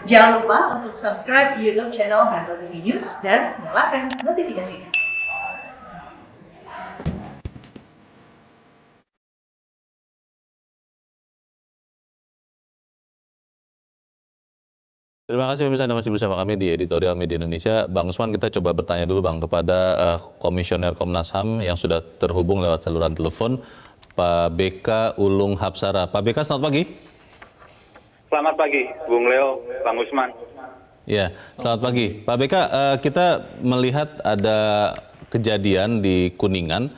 Jangan lupa untuk subscribe YouTube channel Metro TV News dan nyalakan notifikasinya. Terima kasih pemirsa Anda masih bersama kami di Editorial Media Indonesia. Bang Usman, kita coba bertanya dulu Bang kepada Komisioner Komnas HAM yang sudah terhubung lewat saluran telepon, Pak BK Ulung Hapsara. Pak BK, selamat pagi. Selamat pagi, Bung Leo, Bang Usman. Ya, selamat pagi. Pak BK, kita melihat ada kejadian di Kuningan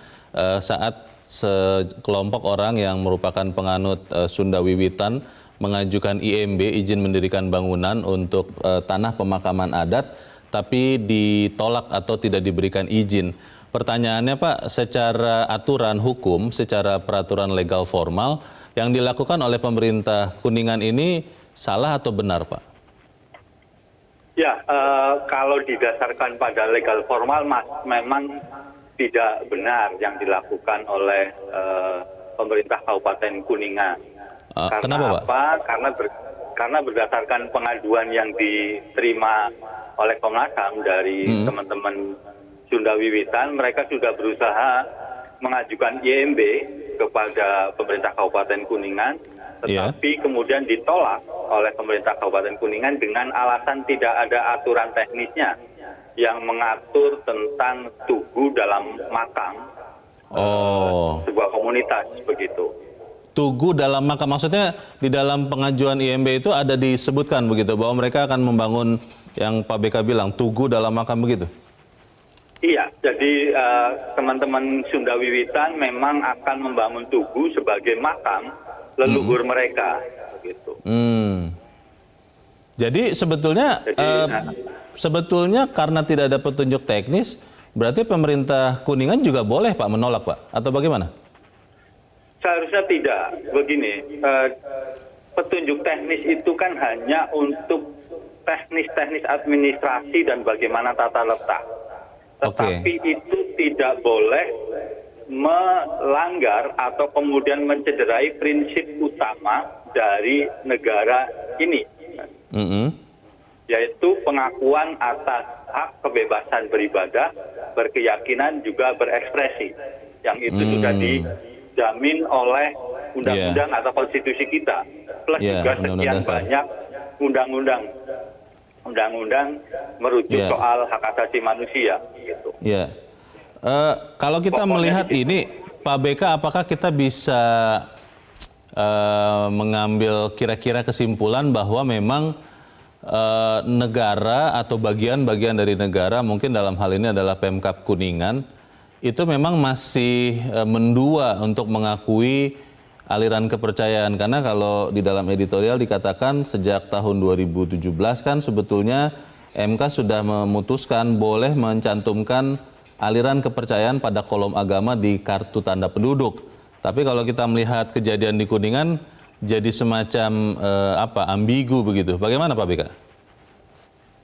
saat sekelompok orang yang merupakan penganut Sunda Wiwitan mengajukan IMB, izin mendirikan bangunan untuk tanah pemakaman adat, tapi ditolak atau tidak diberikan izin. Pertanyaannya Pak, secara aturan hukum, secara peraturan legal formal, yang dilakukan oleh pemerintah Kuningan ini salah atau benar Pak? Ya, kalau didasarkan pada legal formal, memang tidak benar yang dilakukan oleh pemerintah Kabupaten Kuningan. Kenapa, Pak? Karena berdasarkan pengaduan yang diterima oleh Komnas HAM dari teman-teman Sunda Wiwitan, mereka sudah berusaha mengajukan IMB kepada pemerintah Kabupaten Kuningan, tetapi kemudian ditolak oleh pemerintah Kabupaten Kuningan dengan alasan tidak ada aturan teknisnya yang mengatur tentang tugu dalam makam sebuah komunitas begitu. Tugu dalam makam, maksudnya di dalam pengajuan IMB itu ada disebutkan begitu bahwa mereka akan membangun yang Pak BK bilang tugu dalam makam begitu? Iya, jadi teman-teman Sunda Wiwitan memang akan membangun tugu sebagai makam leluhur mereka begitu. Jadi sebetulnya karena tidak ada petunjuk teknis, berarti pemerintah Kuningan juga boleh Pak menolak Pak, atau bagaimana? Seharusnya tidak. Begini, petunjuk teknis itu kan hanya untuk teknis-teknis administrasi dan bagaimana tata letak. Tetapi itu tidak boleh melanggar atau kemudian mencederai prinsip utama dari negara ini. Yaitu pengakuan atas hak kebebasan beribadah, berkeyakinan, juga berekspresi. Yang itu sudah dijamin oleh undang-undang atau konstitusi kita. Plus juga sekian banyak undang-undang merujuk soal hak asasi manusia. Gitu. Ya. Kalau kita melihat ini, Pak BK, apakah kita bisa mengambil kira-kira kesimpulan bahwa memang negara atau bagian-bagian dari negara, mungkin dalam hal ini adalah Pemkab Kuningan, itu memang masih mendua untuk mengakui aliran kepercayaan? Karena kalau di dalam editorial dikatakan sejak tahun 2017 kan sebetulnya MK sudah memutuskan boleh mencantumkan aliran kepercayaan pada kolom agama di kartu tanda penduduk. Tapi kalau kita melihat kejadian di Kuningan, jadi semacam ambigu begitu. Bagaimana Pak BK?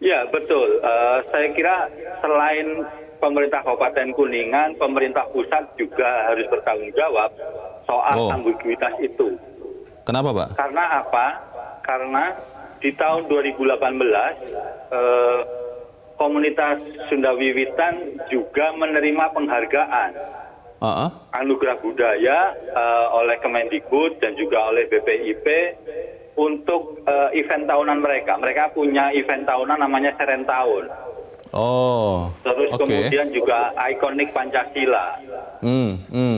Ya betul. Saya kira selain pemerintah Kabupaten Kuningan, pemerintah pusat juga harus bertanggung jawab soal ambiguitas itu. Kenapa Pak? Karena apa? Karena di tahun 2018 komunitas Sunda Wiwitan juga menerima penghargaan anugerah budaya oleh Kemendikbud dan juga oleh BPIP untuk event tahunan mereka. Mereka punya event tahunan namanya Serentahun. Terus kemudian juga ikonik Pancasila.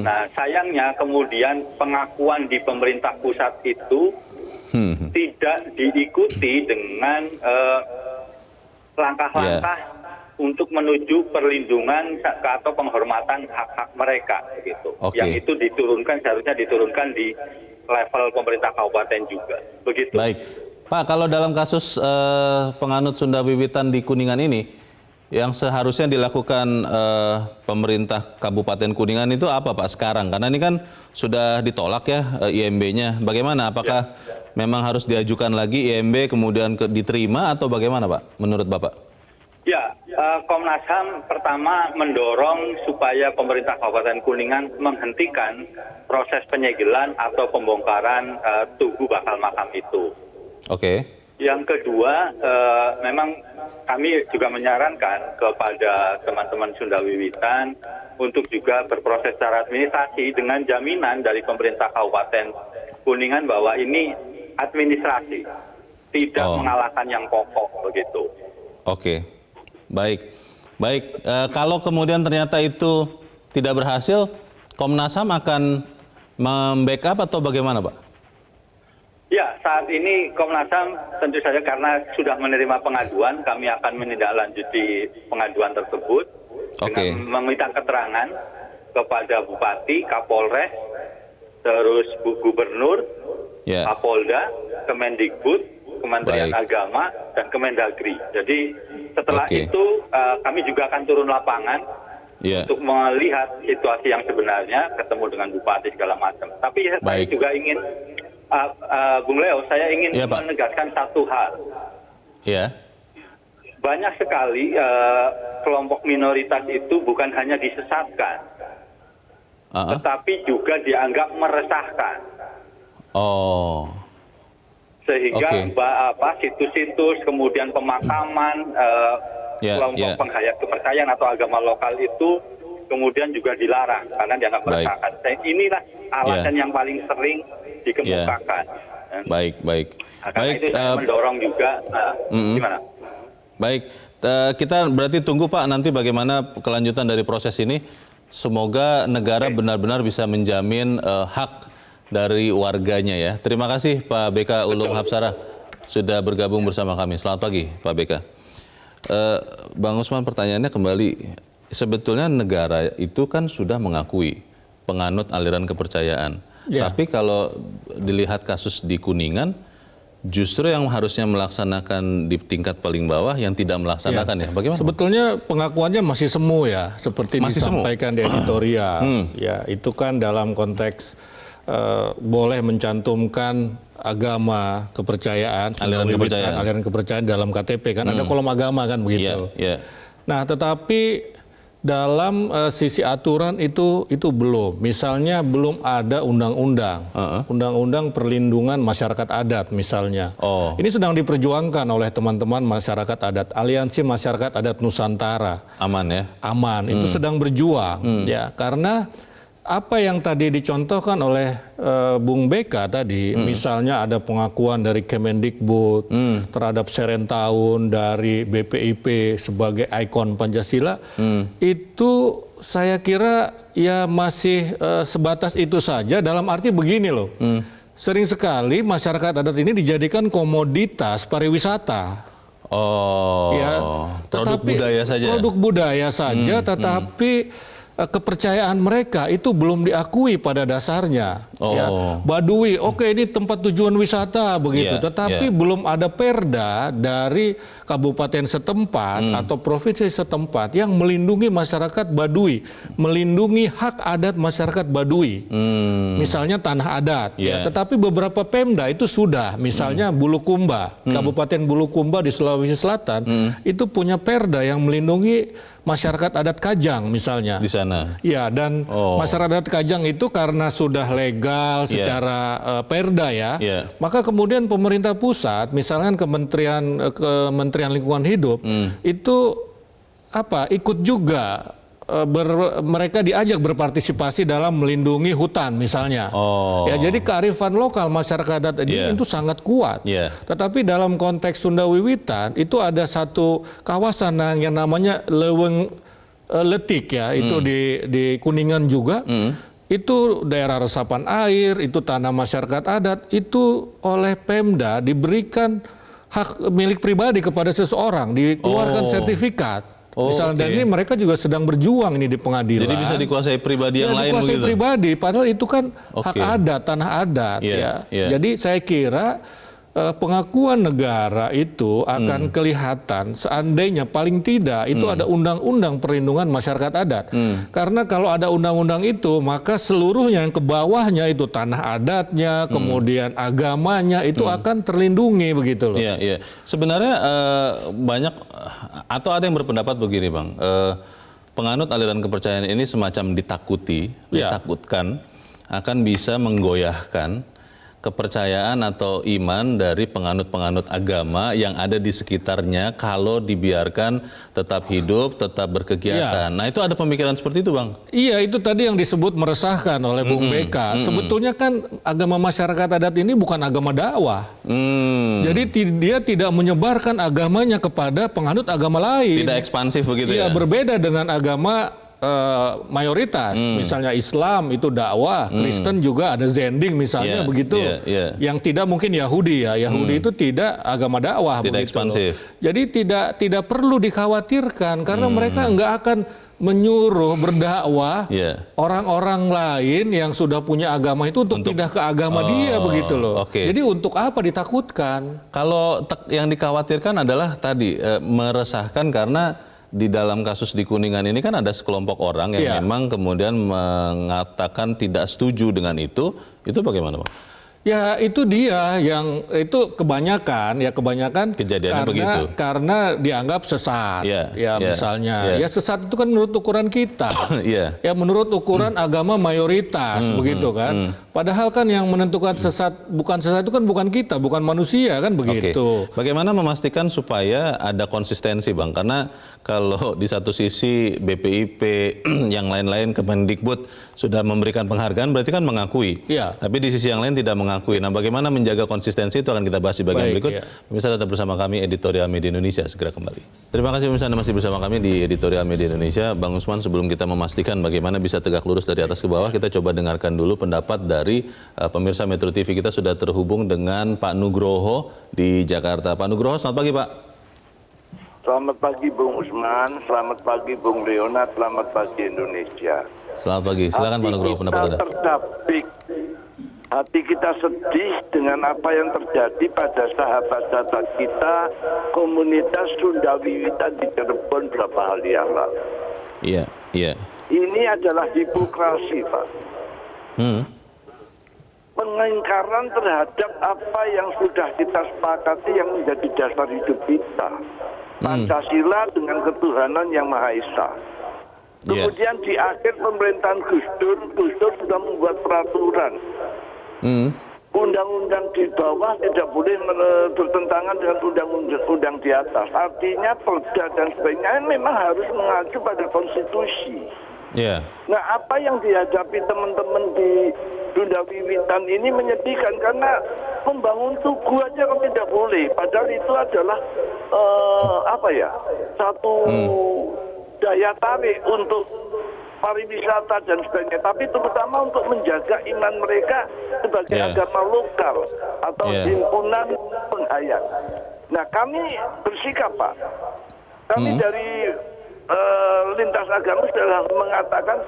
Nah, sayangnya kemudian pengakuan di pemerintah pusat itu tidak diikuti dengan langkah-langkah untuk menuju perlindungan atau penghormatan hak-hak mereka gitu. Yang itu seharusnya diturunkan di level pemerintah kabupaten juga. Begitu. Baik. Pak, kalau dalam kasus penganut Sunda Wiwitan di Kuningan ini, yang seharusnya dilakukan pemerintah Kabupaten Kuningan itu apa Pak sekarang? Karena ini kan sudah ditolak ya IMB-nya. Bagaimana? Apakah memang harus diajukan lagi IMB kemudian diterima atau bagaimana Pak menurut Bapak? Ya, Komnas HAM pertama mendorong supaya pemerintah Kabupaten Kuningan menghentikan proses penyegelan atau pembongkaran tugu bakal makam itu. Oke. Yang kedua, memang kami juga menyarankan kepada teman-teman Sunda Wiwitan untuk juga berproses secara administrasi dengan jaminan dari pemerintah Kabupaten Kuningan bahwa ini administrasi, tidak mengalahkan yang pokok begitu. Oke, baik. Kalau kemudian ternyata itu tidak berhasil, Komnas HAM akan membackup atau bagaimana, Pak? Ya, saat ini Komnas HAM tentu saja karena sudah menerima pengaduan, kami akan menindaklanjuti pengaduan tersebut dengan meminta keterangan kepada Bupati, Kapolres, terus Bu Gubernur, Kapolda, Kemendikbud, Kementerian Agama, dan Kemendagri. Jadi setelah itu kami juga akan turun lapangan untuk melihat situasi yang sebenarnya, ketemu dengan Bupati segala macam. Tapi saya juga ingin Bung Leo, saya ingin menegaskan satu hal. Banyak sekali kelompok minoritas itu bukan hanya disesatkan, tetapi juga dianggap meresahkan. Sehingga situs-situs, kemudian pemakaman kelompok penghayat kepercayaan atau agama lokal itu kemudian juga dilarang karena dianggap meresahkan. Inilah alasan yang paling sering dikemukakan. Karena itu saya mendorong juga. Gimana? Baik, kita berarti tunggu Pak nanti bagaimana kelanjutan dari proses ini. Semoga negara benar-benar bisa menjamin hak dari warganya ya. Terima kasih Pak BK Ulung Hapsara sudah bergabung bersama kami. Selamat pagi Pak BK. Bang Usman, pertanyaannya kembali, sebetulnya negara itu kan sudah mengakui penganut aliran kepercayaan. Tapi kalau dilihat kasus di Kuningan, justru yang harusnya melaksanakan di tingkat paling bawah yang tidak melaksanakan ya. Bagaimana? Sebetulnya pengakuannya masih semu ya, seperti disampaikan di editorial. Ya, itu kan dalam konteks boleh mencantumkan agama, kepercayaan, aliran kepercayaan dalam KTP kan ada kolom agama kan begitu. Nah, tetapi dalam sisi aturan itu belum. Misalnya belum ada undang-undang perlindungan masyarakat adat misalnya. Ini sedang diperjuangkan oleh teman-teman masyarakat adat, Aliansi Masyarakat Adat Nusantara. Aman ya? Aman, itu sedang berjuang ya, karena apa yang tadi dicontohkan oleh Bung BK tadi, misalnya ada pengakuan dari Kemendikbud terhadap Serentaun, dari BPIP sebagai ikon Pancasila, itu saya kira ya masih sebatas itu saja, dalam arti begini loh, sering sekali masyarakat adat ini dijadikan komoditas pariwisata. Produk budaya saja. Produk budaya saja, tetapi kepercayaan mereka itu belum diakui pada dasarnya. Baduy, ini tempat tujuan wisata begitu, tetapi belum ada perda dari kabupaten setempat atau provinsi setempat yang melindungi masyarakat Baduy, melindungi hak adat masyarakat Baduy. Misalnya tanah adat, tetapi beberapa Pemda itu sudah, misalnya Bulukumba, Kabupaten Bulukumba di Sulawesi Selatan, itu punya perda yang melindungi masyarakat adat Kajang misalnya. Di sana. Ya, dan masyarakat adat Kajang itu karena sudah legal secara perda ya, maka kemudian pemerintah pusat, misalkan Kementerian Lingkungan Hidup, itu ikut juga mereka diajak berpartisipasi dalam melindungi hutan misalnya. Ya, jadi kearifan lokal masyarakat adat ini itu sangat kuat. Tetapi dalam konteks Sunda Wiwitan itu ada satu kawasan yang namanya Leweng Letik ya, itu di Kuningan juga. Itu daerah resapan air, itu tanah masyarakat adat, itu oleh Pemda diberikan hak milik pribadi kepada seseorang, dikeluarkan sertifikat. Misalnya, dan ini mereka juga sedang berjuang ini di pengadilan. Jadi bisa dikuasai pribadi yang lain begitu? Dikuasai pribadi, padahal itu kan hak adat, tanah adat. Jadi saya kira pengakuan negara itu akan kelihatan seandainya paling tidak itu ada undang-undang perlindungan masyarakat adat. Karena kalau ada undang-undang itu, maka seluruhnya yang ke bawahnya itu tanah adatnya, kemudian agamanya itu akan terlindungi begitu loh. Sebenarnya banyak atau ada yang berpendapat begini Bang, penganut aliran kepercayaan ini semacam ditakutkan akan bisa menggoyahkan kepercayaan atau iman dari penganut-penganut agama yang ada di sekitarnya kalau dibiarkan tetap hidup, tetap berkegiatan. Nah itu ada pemikiran seperti itu Bang? Iya, itu tadi yang disebut meresahkan oleh Bung BK. Sebetulnya kan agama masyarakat adat ini bukan agama dakwah. Jadi dia tidak menyebarkan agamanya kepada penganut agama lain. Tidak ekspansif begitu ya? Iya, berbeda dengan agama mayoritas, misalnya Islam itu dakwah, Kristen juga ada zending misalnya begitu, yang tidak mungkin Yahudi ya, Yahudi itu tidak agama dakwah, tidak ekspansif. Jadi tidak perlu dikhawatirkan karena mereka nggak akan menyuruh berdakwah orang-orang lain yang sudah punya agama itu untuk pindah ke agama dia begitu loh. Jadi untuk apa ditakutkan? Kalau yang dikhawatirkan adalah tadi meresahkan karena di dalam kasus di Kuningan ini kan ada sekelompok orang yang memang kemudian mengatakan tidak setuju dengan itu bagaimana Pak? Ya itu dia yang itu kebanyakan kejadiannya karena dianggap sesat misalnya ya sesat itu kan menurut ukuran kita ya menurut ukuran agama mayoritas begitu kan padahal kan yang menentukan sesat itu kan bukan kita, bukan manusia kan begitu. Bagaimana memastikan supaya ada konsistensi Bang, karena kalau di satu sisi BPIP yang lain-lain Kemendikbud sudah memberikan penghargaan berarti kan mengakui tapi di sisi yang lain tidak mengakui. Nah, bagaimana menjaga konsistensi itu akan kita bahas di bagian berikut. Pemirsa tetap bersama kami Editorial Media Indonesia segera kembali. Terima kasih pemirsa Anda masih bersama kami di Editorial Media Indonesia. Bang Usman, sebelum kita memastikan bagaimana bisa tegak lurus dari atas ke bawah, kita coba dengarkan dulu pendapat dari pemirsa Metro TV. Kita sudah terhubung dengan Pak Nugroho di Jakarta. Pak Nugroho, selamat pagi Pak. Selamat pagi Bung Usman, selamat pagi Bung Leonard, selamat pagi Indonesia. Selamat pagi, silakan Pak Nugroho pendapat Anda. Hati kita sedih dengan apa yang terjadi pada sahabat-sahabat kita komunitas Sunda Wiwitan di Cirebon beberapa hari yang lalu. Iya. Ini adalah hipokrasi, Pak. Pengingkaran terhadap apa yang sudah kita sepakati yang menjadi dasar hidup kita. Pancasila dengan ketuhanan yang Maha Esa. Kemudian di akhir pemerintahan Gus Dur sudah membuat peraturan. Undang-undang di bawah tidak boleh bertentangan dengan undang-undang di atas. Artinya perda dan sebagainya memang harus mengacu pada konstitusi. Nah, apa yang dihadapi teman-teman di Sunda Wiwitan ini menyedihkan karena membangun tugu aja kan tidak boleh. Padahal itu adalah satu daya tarik untuk pariwisata dan sebagainya, tapi terutama untuk menjaga iman mereka sebagai agama lokal atau himpunan penghayat. Nah, kami bersikap Pak, kami dari lintas agama sudah mengatakan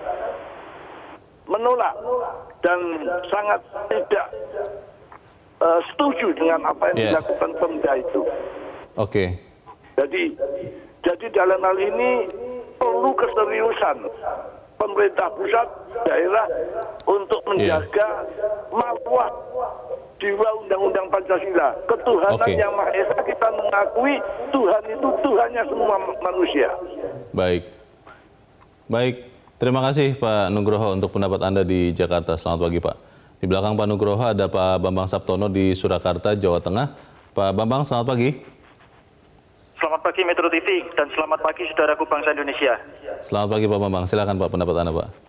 menolak dan sangat tidak setuju dengan apa yang dilakukan Pemda itu. Jadi dalam hal ini perlu keseriusan pemerintah pusat, daerah untuk menjaga marwah jiwa Undang-Undang Pancasila. Ketuhanan yang Maha Esa kita mengakui Tuhan itu Tuhannya semua manusia. Baik. Terima kasih Pak Nugroho untuk pendapat Anda di Jakarta. Selamat pagi Pak. Di belakang Pak Nugroho ada Pak Bambang Saptono di Surakarta, Jawa Tengah. Pak Bambang, selamat pagi. Selamat pagi Metro TV dan selamat pagi saudaraku bangsa Indonesia. Selamat pagi Pak Bambang, silakan Pak pendapat Anda Pak.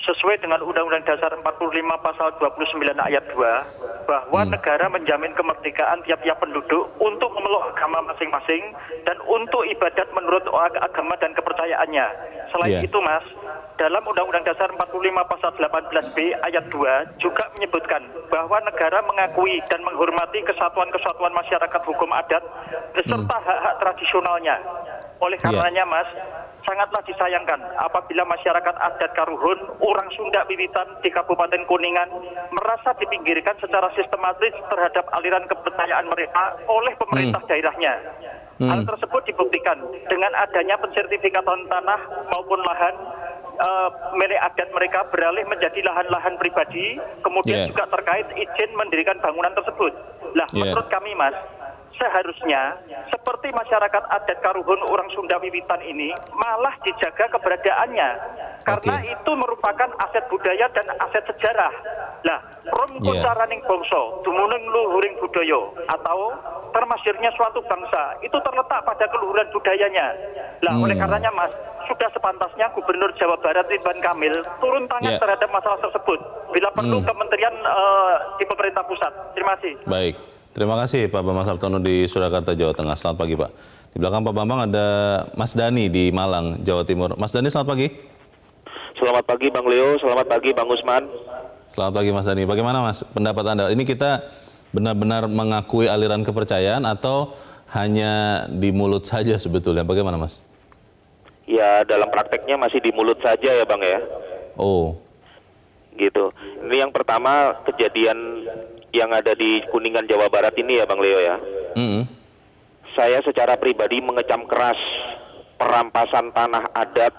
Sesuai dengan Undang-Undang Dasar 45 Pasal 29 Ayat 2, bahwa negara menjamin kemerdekaan tiap-tiap penduduk untuk memeluk agama masing-masing dan untuk ibadat menurut agama dan kepercayaannya. Selain itu Mas, dalam Undang-Undang Dasar 45 Pasal 18B Ayat 2 juga menyebutkan bahwa negara mengakui dan menghormati kesatuan-kesatuan masyarakat hukum adat beserta hak-hak tradisionalnya. Oleh karenanya Mas, sangatlah disayangkan apabila masyarakat adat Karuhun, orang Sunda Wiwitan di Kabupaten Kuningan merasa dipinggirkan secara sistematis terhadap aliran kepercayaan mereka oleh pemerintah daerahnya. Hal tersebut dibuktikan dengan adanya pensertifikatan tanah maupun lahan milik adat mereka beralih menjadi lahan-lahan pribadi, kemudian juga terkait izin mendirikan bangunan tersebut. Menurut kami Mas, seharusnya seperti masyarakat adat Karuhun orang Sunda Wiwitan ini malah dijaga keberadaannya karena itu merupakan aset budaya dan aset sejarah. Lah, rum kuncaraning bangsa dumunung luhuring budaya atau termasirnya suatu bangsa itu terletak pada keluhuran budayanya. Lah, oleh karenanya Mas, sudah sepantasnya Gubernur Jawa Barat Ridwan Kamil turun tangan terhadap masalah tersebut. Bila perlu kementerian di pemerintah pusat. Terima kasih. Baik. Terima kasih Pak Bambang Sabtono di Surakarta, Jawa Tengah. Selamat pagi Pak. Di belakang Pak Bambang ada Mas Dani di Malang, Jawa Timur. Mas Dani, selamat pagi. Selamat pagi Bang Leo, selamat pagi Bang Usman. Selamat pagi Mas Dani. Bagaimana Mas pendapat Anda? Ini kita benar-benar mengakui aliran kepercayaan atau hanya di mulut saja sebetulnya? Bagaimana Mas? Ya, dalam prakteknya masih di mulut saja ya Bang ya. Oh. Gitu. Ini yang pertama kejadian yang ada di Kuningan, Jawa Barat ini ya Bang Leo ya. Saya secara pribadi mengecam keras perampasan tanah adat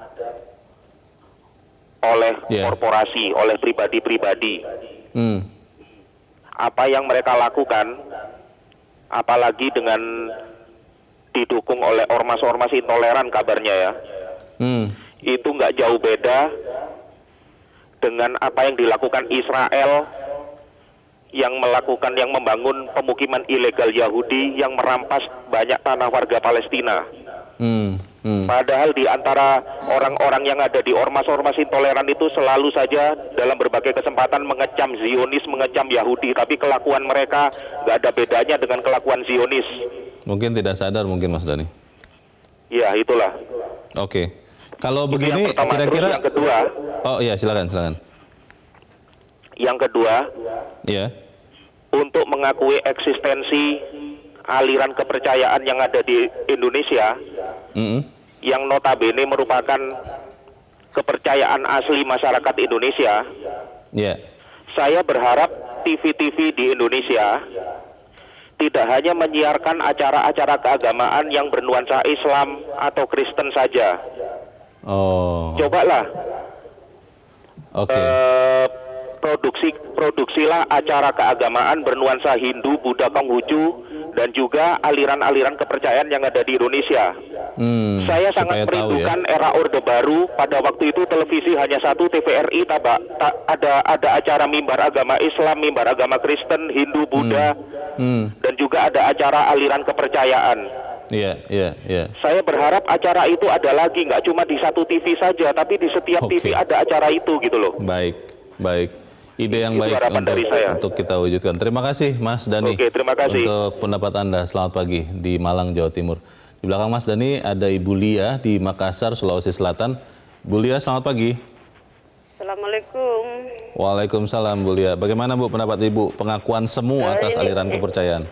oleh korporasi, oleh pribadi-pribadi. Apa yang mereka lakukan, apalagi dengan didukung oleh ormas-ormas intoleran kabarnya ya, itu nggak jauh beda dengan apa yang dilakukan Israel yang membangun pemukiman ilegal Yahudi yang merampas banyak tanah warga Palestina. Padahal di antara orang-orang yang ada di ormas-ormas intoleran itu selalu saja dalam berbagai kesempatan mengecam Zionis, mengecam Yahudi, tapi kelakuan mereka nggak ada bedanya dengan kelakuan Zionis. Mungkin tidak sadar mungkin Mas Dani. Ya, itulah. Oke. Kalau itu begini kira-kira yang kedua. Oh iya, silakan. Yang kedua, untuk mengakui eksistensi aliran kepercayaan yang ada di Indonesia, yang notabene merupakan kepercayaan asli masyarakat Indonesia. Saya berharap TV-TV di Indonesia tidak hanya menyiarkan acara-acara keagamaan yang bernuansa Islam atau Kristen saja. Cobalah. Produksilah acara keagamaan bernuansa Hindu, Buddha, Konghucu, dan juga aliran-aliran kepercayaan yang ada di Indonesia. Saya sangat merindukan era Orde Baru. Pada waktu itu televisi hanya satu, TVRI, ada acara mimbar agama Islam, mimbar agama Kristen, Hindu, Buddha, dan juga ada acara aliran kepercayaan. Saya berharap acara itu ada lagi, nggak cuma di satu TV saja, tapi di setiap TV ada acara itu gitu loh. Baik. Ide yang baik untuk kita wujudkan. Terima kasih Mas Dani. Terima kasih untuk pendapat Anda. Selamat pagi di Malang, Jawa Timur. Di belakang Mas Dani ada Ibu Lia di Makassar, Sulawesi Selatan. Bu Lia, selamat pagi. Assalamualaikum. Waalaikumsalam Bu Lia. Bagaimana Bu pendapat Ibu pengakuan semua atas aliran kepercayaan?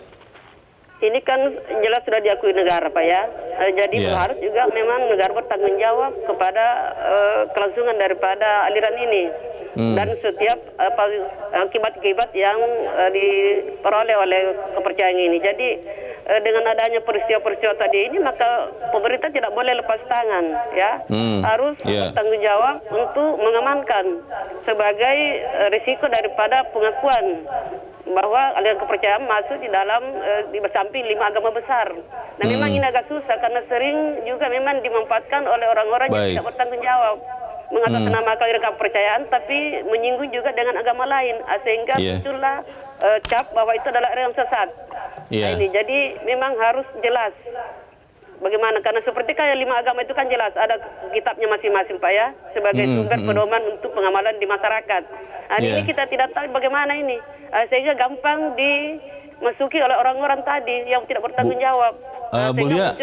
Ini kan jelas sudah diakui negara Pak ya. Jadi harus juga memang negara bertanggung jawab kepada kelangsungan daripada aliran ini. Dan setiap akibat-akibat yang diperoleh oleh kepercayaan ini. Jadi dengan adanya peristiwa-peristiwa tadi ini, maka pemerintah tidak boleh lepas tangan ya. Harus bertanggung jawab untuk mengamankan sebagai risiko daripada pengakuan bahwa aliran kepercayaan masuk di dalam di samping 5 agama besar. Nah memang ini agak susah karena sering juga memang dimanfaatkan oleh orang-orang yang tidak bertanggung jawab mengatasnamakan aliran kepercayaan tapi menyinggung juga dengan agama lain sehingga muncullah cap bahwa itu adalah aliran sesat. Nah, ini jadi memang harus jelas bagaimana, karena seperti kayak 5 agama itu kan jelas ada kitabnya masing-masing Pak ya sebagai sumber pedoman untuk pengamalan di masyarakat. Nah, ini kita tidak tahu bagaimana ini sehingga gampang dimasuki oleh orang-orang tadi yang tidak bertanggung jawab. Bu Lia,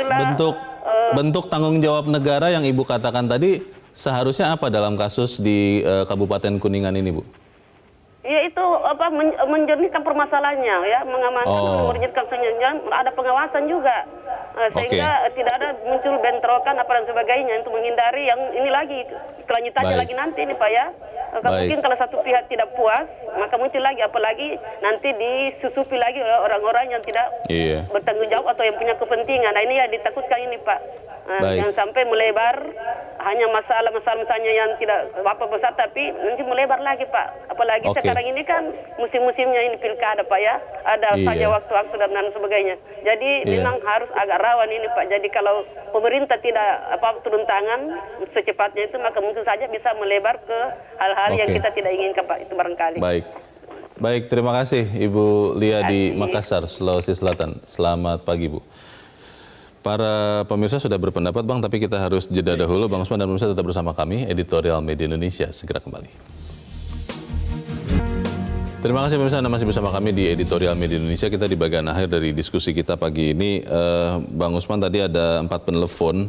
bentuk tanggung jawab negara yang Ibu katakan tadi seharusnya apa dalam kasus di Kabupaten Kuningan ini Bu? Ya itu menjernihkan permasalahannya ya, mengamankan, menjernihkan, ada pengawasan juga sehingga tidak ada muncul bentrokan apa dan sebagainya untuk menghindari yang ini lagi kelanjutannya lagi nanti ini Pak ya. Mungkin kalau satu pihak tidak puas, maka muncul lagi, apalagi nanti disusupi lagi oleh orang-orang yang tidak bertanggung jawab atau yang punya kepentingan. Nah ini ya ditakutkan ini Pak, yang sampai melebar hanya masalah-masalah misalnya yang tidak apa besar, tapi nanti melebar lagi Pak. Apalagi sekarang ini kan musim-musimnya ini pilkada Pak ya, ada saja waktu-waktu dan sebagainya. Jadi memang harus agak rawan ini Pak. Jadi kalau pemerintah tidak turun tangan secepatnya itu, maka mungkin saja bisa melebar ke hal-hal yang kita tidak inginkan Pak, itu barangkali. Baik, terima kasih Ibu Lia di Makassar, Sulawesi Selatan. Selamat pagi Bu. Para pemirsa sudah berpendapat Bang, tapi kita harus jeda dahulu. Bang Usman dan pemirsa tetap bersama kami, Editorial Media Indonesia segera kembali. Terima kasih pemirsa, Anda masih bersama kami di Editorial Media Indonesia. Kita di bagian akhir dari diskusi kita pagi ini. Bang Usman, tadi ada 4 penelepon.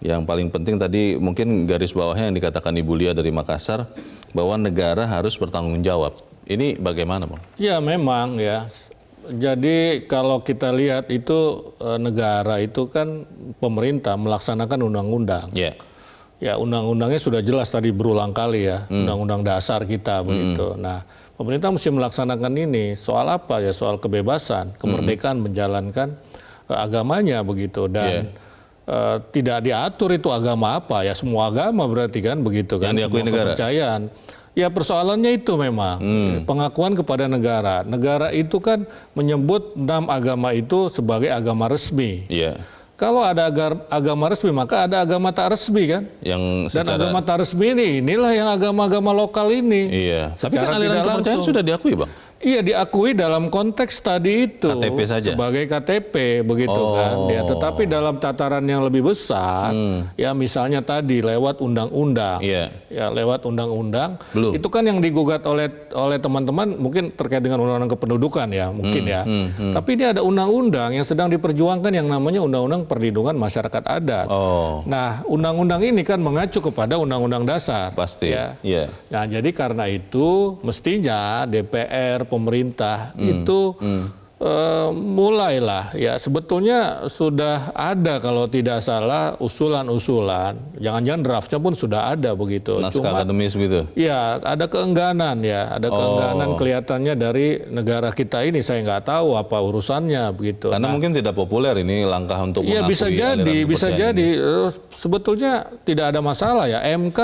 Yang paling penting tadi mungkin garis bawahnya yang dikatakan Ibu Lia dari Makassar, bahwa negara harus bertanggung jawab. Ini bagaimana Bang? Ya memang ya. Jadi kalau kita lihat itu negara itu kan pemerintah melaksanakan undang-undang. Ya undang-undangnya sudah jelas tadi berulang kali ya, undang-undang dasar kita begitu. Nah pemerintah mesti melaksanakan ini. Soal apa ya? Soal kebebasan, kemerdekaan menjalankan agamanya begitu. Dan tidak diatur itu agama apa ya, semua agama berarti kan begitu kan, yang diakui negara. Kepercayaan. Ya persoalannya itu memang pengakuan kepada negara. Negara itu kan menyebut 6 agama itu sebagai agama resmi. Kalau ada agama resmi, maka ada agama tak resmi kan? Dan agama tak resmi inilah yang agama-agama lokal ini. Tapi kan aliran kepercayaan sudah diakui Bang? Iya diakui dalam konteks tadi itu KTP saja. Sebagai KTP begitu kan. Ya, tetapi dalam tataran yang lebih besar, ya misalnya tadi lewat undang-undang, ya lewat undang-undang, itu kan yang digugat oleh teman-teman mungkin terkait dengan undang-undang kependudukan ya mungkin ya. Tapi ini ada undang-undang yang sedang diperjuangkan yang namanya Undang-Undang Perlindungan Masyarakat Adat. Nah undang-undang ini kan mengacu kepada Undang-Undang Dasar. Pasti. Ya. Nah jadi karena itu mestinya DPR pemerintah itu mulailah ya, sebetulnya sudah ada kalau tidak salah usulan-usulan, jangan-jangan draftnya pun sudah ada begitu. Naskah akademis begitu. Ya ada keengganan ya, ada keengganan kelihatannya dari negara kita ini, saya nggak tahu apa urusannya begitu. Karena mungkin tidak populer ini langkah untuk mengakui. Ya bisa jadi. Sebetulnya tidak ada masalah ya, MK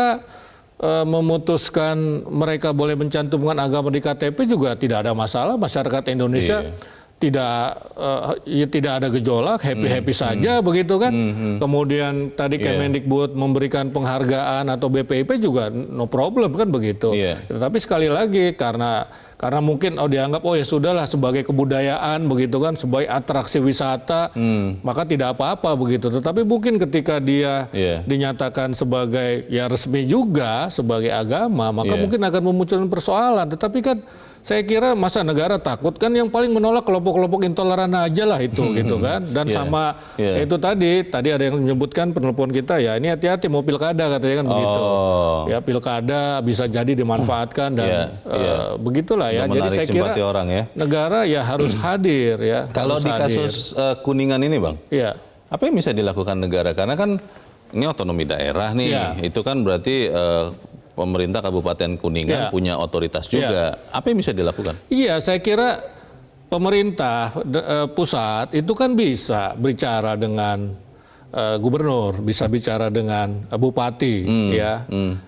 memutuskan mereka boleh mencantumkan agama di KTP juga tidak ada masalah. Masyarakat Indonesia tidak ada gejolak, happy saja begitu kan. Kemudian tadi Kemendikbud memberikan penghargaan atau BPIP juga no problem kan begitu. Tetapi sekali lagi karena mungkin dianggap ya sudahlah sebagai kebudayaan begitu kan, sebagai atraksi wisata, maka tidak apa-apa begitu. Tetapi mungkin ketika dia dinyatakan sebagai ya resmi juga sebagai agama, maka mungkin akan memunculkan persoalan. Tetapi kan saya kira masa negara takut kan, yang paling menolak kelompok-kelompok intoleran aja lah itu gitu kan. Dan sama itu tadi ada yang menyebutkan penelpon kita ya, ini hati-hati mau pilkada katanya kan begitu. Ya pilkada bisa jadi dimanfaatkan dan begitulah ya. Jadi saya kira orang, ya. Negara ya harus hadir ya. Kalau di kasus Kuningan ini Bang, apa yang bisa dilakukan negara? Karena kan ini otonomi daerah nih, itu kan berarti pemerintah Kabupaten Kuningan punya otoritas juga. Apa yang bisa dilakukan? Iya, saya kira pemerintah pusat itu kan bisa bicara dengan gubernur, bisa bicara dengan bupati,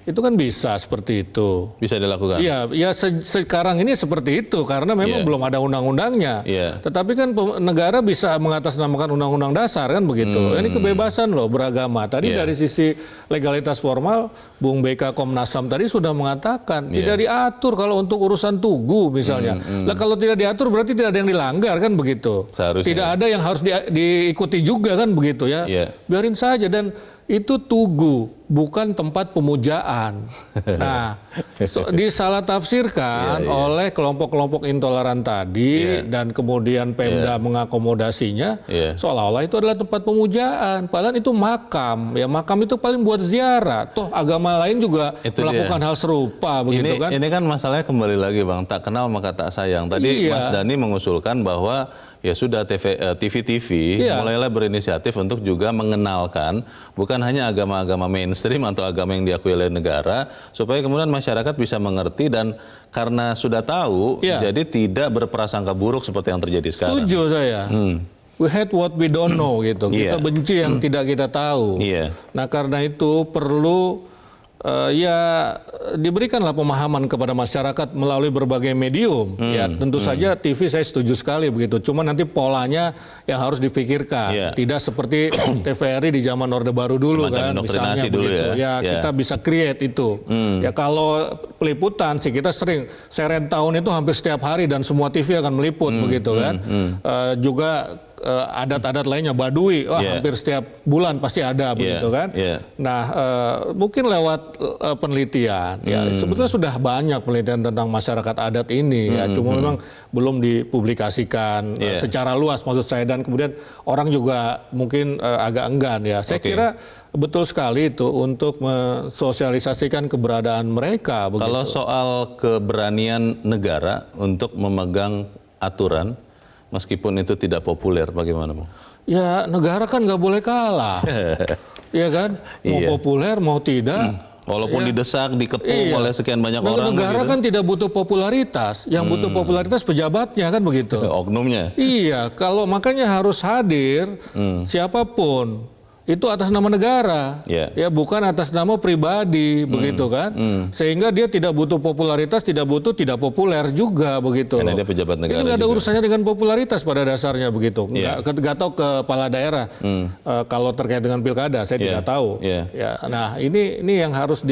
itu kan bisa seperti itu. Bisa dilakukan. Iya, sekarang ini seperti itu karena memang belum ada undang-undangnya. Tetapi kan negara bisa mengatasnamakan undang-undang dasar kan begitu. Ini kebebasan loh beragama. Tadi dari sisi legalitas formal, Bung BK Komnas HAM tadi sudah mengatakan tidak diatur kalau untuk urusan tugu misalnya. Lah kalau tidak diatur berarti tidak ada yang dilanggar kan begitu. Seharusnya. Tidak ada yang harus diikuti juga kan begitu ya. Biarin saja, dan itu tugu bukan tempat pemujaan. Nah, disalah tafsirkan oleh kelompok-kelompok intoleran tadi dan kemudian Pemda mengakomodasinya seolah-olah itu adalah tempat pemujaan. Padahal itu makam. Ya makam itu paling buat ziarah. Toh agama lain juga itu melakukan hal serupa begitu kan. Ini kan masalahnya kembali lagi Bang, tak kenal maka tak sayang. Tadi Mas Dhani mengusulkan bahwa ya sudah TV-TV mulailah berinisiatif untuk juga mengenalkan bukan hanya agama-agama mainstream atau agama yang diakui oleh negara, supaya kemudian masyarakat bisa mengerti dan karena sudah tahu, jadi tidak berprasangka buruk seperti yang terjadi sekarang. Setuju saya. We hate what we don't know gitu. Kita benci yang tidak kita tahu. Nah karena itu perlu diberikanlah pemahaman kepada masyarakat melalui berbagai medium. Ya tentu saja TV saya setuju sekali begitu. Cuma nanti polanya yang harus dipikirkan. Tidak seperti TVRI di zaman Orde Baru dulu kan, misalnya dulu begitu. Ya kita bisa create itu. Ya kalau peliputan sih kita sering seret tahun itu hampir setiap hari dan semua TV akan meliput begitu kan. Juga adat-adat lainnya Baduy, hampir setiap bulan pasti ada begitu kan. Nah, mungkin lewat penelitian, sebetulnya sudah banyak penelitian tentang masyarakat adat ini, cuma memang belum dipublikasikan secara luas maksud saya, dan kemudian orang juga mungkin agak enggan ya. Saya kira betul sekali itu untuk mensosialisasikan keberadaan mereka. Begitu. Kalau soal keberanian negara untuk memegang aturan, meskipun itu tidak populer, bagaimana, Bang? Ya negara kan nggak boleh kalah, ya kan? Mau populer mau tidak. Walaupun didesak, dikepung oleh sekian banyak orang. Negara begitu. kan tidak butuh popularitas, yang butuh popularitas pejabatnya kan begitu. Oknumnya. Iya, kalau makanya harus hadir siapapun. Itu atas nama negara, ya bukan atas nama pribadi, begitu kan? Sehingga dia tidak butuh popularitas, tidak populer juga, begitu. Karena dia pejabat negara. Ini nggak ada urusannya dengan popularitas pada dasarnya, begitu. Nggak tahu kepala daerah kalau terkait dengan pilkada, saya tidak tahu. Ya, nah ini yang harus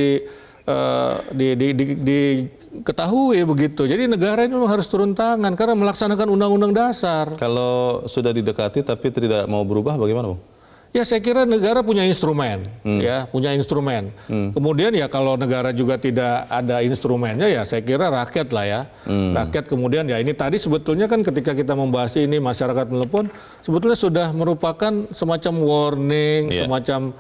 diketahui begitu. Jadi negara ini memang harus turun tangan karena melaksanakan undang-undang dasar. Kalau sudah didekati tapi tidak mau berubah, bagaimana, Bang? Ya saya kira negara punya instrumen, ya punya instrumen. Kemudian ya kalau negara juga tidak ada instrumennya, ya saya kira rakyat lah ya. Rakyat kemudian ya ini tadi sebetulnya kan ketika kita membahas ini masyarakat menelepon, sebetulnya sudah merupakan semacam warning, semacam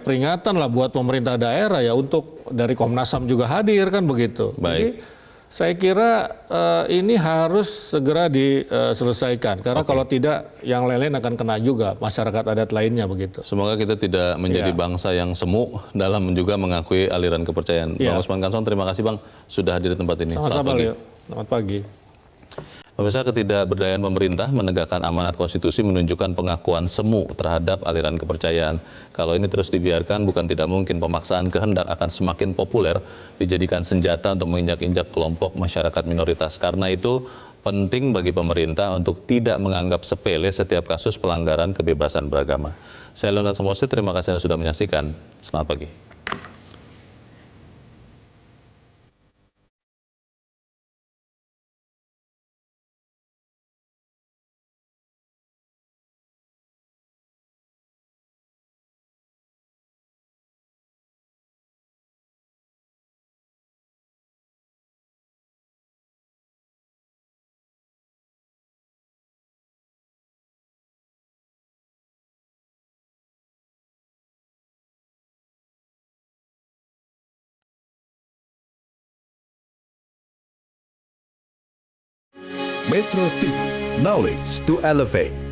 peringatan lah buat pemerintah daerah ya untuk dari Komnas HAM juga hadir kan begitu. Jadi saya kira ini harus segera diselesaikan karena kalau tidak yang lain-lain akan kena juga masyarakat adat lainnya begitu. Semoga kita tidak menjadi bangsa yang semu dalam juga mengakui aliran kepercayaan. Bang Usman Kansong, terima kasih Bang sudah hadir di tempat ini. Selamat pagi. Selamat pagi. Pemirsa, ketidakberdayaan pemerintah menegakkan amanat konstitusi menunjukkan pengakuan semu terhadap aliran kepercayaan. Kalau ini terus dibiarkan, bukan tidak mungkin pemaksaan kehendak akan semakin populer dijadikan senjata untuk menginjak-injak kelompok masyarakat minoritas. Karena itu penting bagi pemerintah untuk tidak menganggap sepele setiap kasus pelanggaran kebebasan beragama. Saya Leonard Samosi, terima kasih sudah menyaksikan. Selamat pagi. Metro TV, knowledge to elevate.